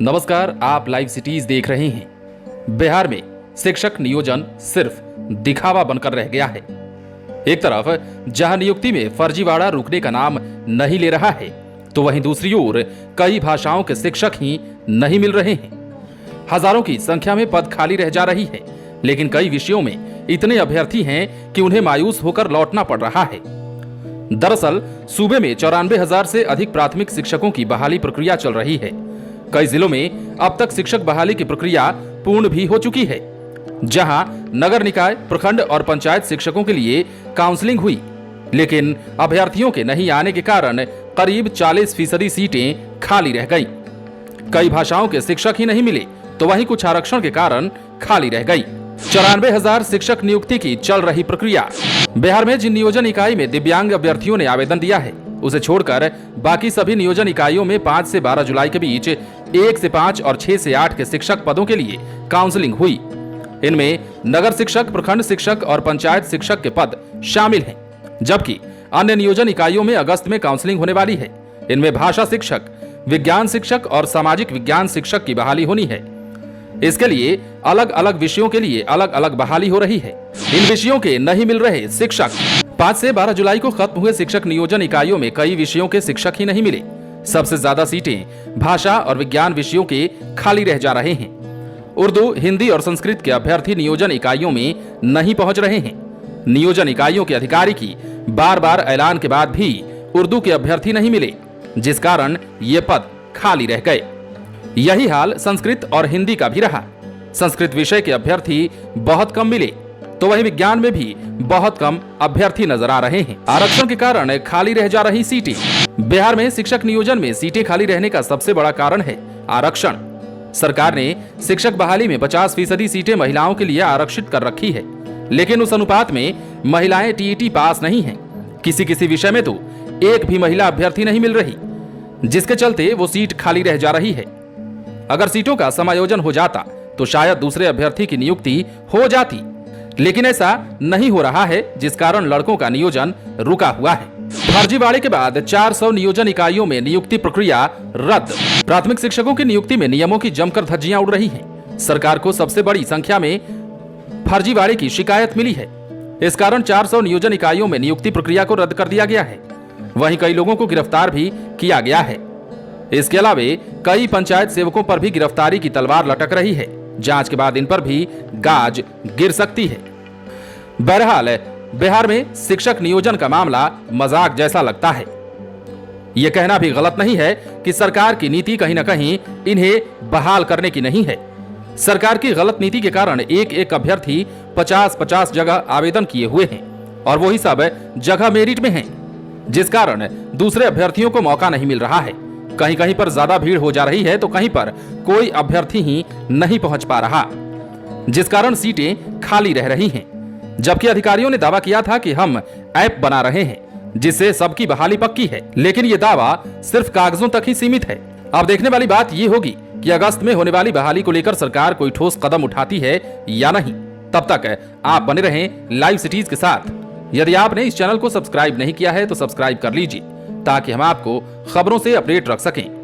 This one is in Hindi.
नमस्कार, आप लाइव सिटीज देख रहे हैं। बिहार में शिक्षक नियोजन सिर्फ दिखावा बनकर रह गया है। एक तरफ जहां नियुक्ति में फर्जीवाड़ा रुकने का नाम नहीं ले रहा है, तो वहीं दूसरी ओर कई भाषाओं के शिक्षक ही नहीं मिल रहे हैं। हजारों की संख्या में पद खाली रह जा रही है, लेकिन कई विषयों में इतने अभ्यर्थी हैं कि उन्हें मायूस होकर लौटना पड़ रहा है। दरअसल सूबे में 94,000 से अधिक प्राथमिक शिक्षकों की बहाली प्रक्रिया चल रही है। कई जिलों में अब तक शिक्षक बहाली की प्रक्रिया पूर्ण भी हो चुकी है, जहां नगर निकाय, प्रखंड और पंचायत शिक्षकों के लिए काउंसलिंग हुई, लेकिन अभ्यर्थियों के नहीं आने के कारण करीब 40% सीटें खाली रह गईं। कई भाषाओं के शिक्षक ही नहीं मिले, तो वहीं कुछ आरक्षण के कारण खाली रह गई। 94,000 शिक्षक नियुक्ति की चल रही प्रक्रिया। बिहार में जिन नियोजन इकाई में दिव्यांग अभ्यर्थियों ने आवेदन दिया है, उसे छोड़कर बाकी सभी नियोजन इकाइयों में 5 से 12 जुलाई के बीच 1 से 5 और 6 से 8 के शिक्षक पदों के लिए काउंसलिंग हुई। इनमें नगर शिक्षक, प्रखंड शिक्षक और पंचायत शिक्षक के पद शामिल हैं, जबकि अन्य नियोजन इकाइयों में अगस्त में काउंसलिंग होने वाली है। इनमें भाषा शिक्षक, विज्ञान शिक्षक और सामाजिक विज्ञान शिक्षक की बहाली होनी है। इसके लिए अलग अलग विषयों के लिए अलग अलग बहाली हो रही है। इन विषयों के नहीं मिल रहे शिक्षक। 5 से 12 जुलाई को खत्म हुए शिक्षक नियोजन इकाइयों में कई विषयों के शिक्षक ही नहीं मिले। सबसे ज्यादा सीटें भाषा और विज्ञान विषयों के खाली रह जा रहे हैं। उर्दू, हिंदी और संस्कृत के अभ्यर्थी नियोजन इकाइयों में नहीं पहुंच रहे हैं। नियोजन इकाइयों के अधिकारी की बार बार ऐलान के बाद भी उर्दू के अभ्यर्थी नहीं मिले, जिस कारण ये पद खाली रह गए। यही हाल संस्कृत और हिंदी का भी रहा। संस्कृत विषय के अभ्यर्थी बहुत कम मिले, तो वहीं विज्ञान में भी बहुत कम अभ्यर्थी नजर आ रहे हैं। आरक्षण के कारण खाली रह जा रही सीटें। बिहार में शिक्षक नियोजन में सीटें खाली रहने का सबसे बड़ा कारण है आरक्षण। सरकार ने शिक्षक बहाली में 50% सीटें महिलाओं के लिए आरक्षित कर रखी है, लेकिन उस अनुपात में महिलाएं टीईटी पास नहीं हैं। किसी किसी विषय में तो एक भी महिला अभ्यर्थी नहीं मिल रही, जिसके चलते वो सीट खाली रह जा रही है। अगर सीटों का समायोजन हो जाता तो शायद दूसरे अभ्यर्थी की नियुक्ति हो जाती, लेकिन ऐसा नहीं हो रहा है, जिस कारण लड़कों का नियोजन रुका हुआ है। फर्जीवाड़े के बाद 400 नियोजन इकाइयों में नियुक्ति प्रक्रिया रद्द। प्राथमिक शिक्षकों की नियुक्ति में नियमों की जमकर धज्जियां उड़ रही हैं। सरकार को सबसे बड़ी संख्या में फर्जीवाड़े की शिकायत मिली है। इस कारण 400 नियोजन इकाइयों में नियुक्ति प्रक्रिया को रद्द कर दिया गया है। वहीं कई लोगों को गिरफ्तार भी किया गया है। इसके अलावा कई पंचायत सेवकों पर भी गिरफ्तारी की तलवार लटक रही है। जांच के बाद इन पर भी गाज गिर सकती है। बहरहाल बिहार में शिक्षक नियोजन का मामला मजाक जैसा लगता है। यह कहना भी गलत नहीं है कि सरकार की नीति कहीं न कहीं इन्हें बहाल करने की नहीं है। सरकार की गलत नीति के कारण एक एक अभ्यर्थी 50-50 जगह आवेदन किए हुए हैं, और वही सब जगह मेरिट में हैं, जिस कारण दूसरे अभ्यर्थियों को मौका नहीं मिल रहा है। कहीं कहीं पर ज्यादा भीड़ हो जा रही है, तो कहीं पर कोई अभ्यर्थी ही नहीं पहुंच पा रहा, जिस कारण सीटें खाली रह रही हैं। जबकि अधिकारियों ने दावा किया था कि हम ऐप बना रहे हैं, जिससे सबकी बहाली पक्की है, लेकिन ये दावा सिर्फ कागजों तक ही सीमित है। अब देखने वाली बात ये होगी कि अगस्त में होने वाली बहाली को लेकर सरकार कोई ठोस कदम उठाती है या नहीं। तब तक आप बने रहें लाइव सिटीज के साथ। यदि आपने इस चैनल को सब्सक्राइब नहीं किया है तो सब्सक्राइब कर लीजिए, ताकि हम आपको खबरों से अपडेट रख सकें।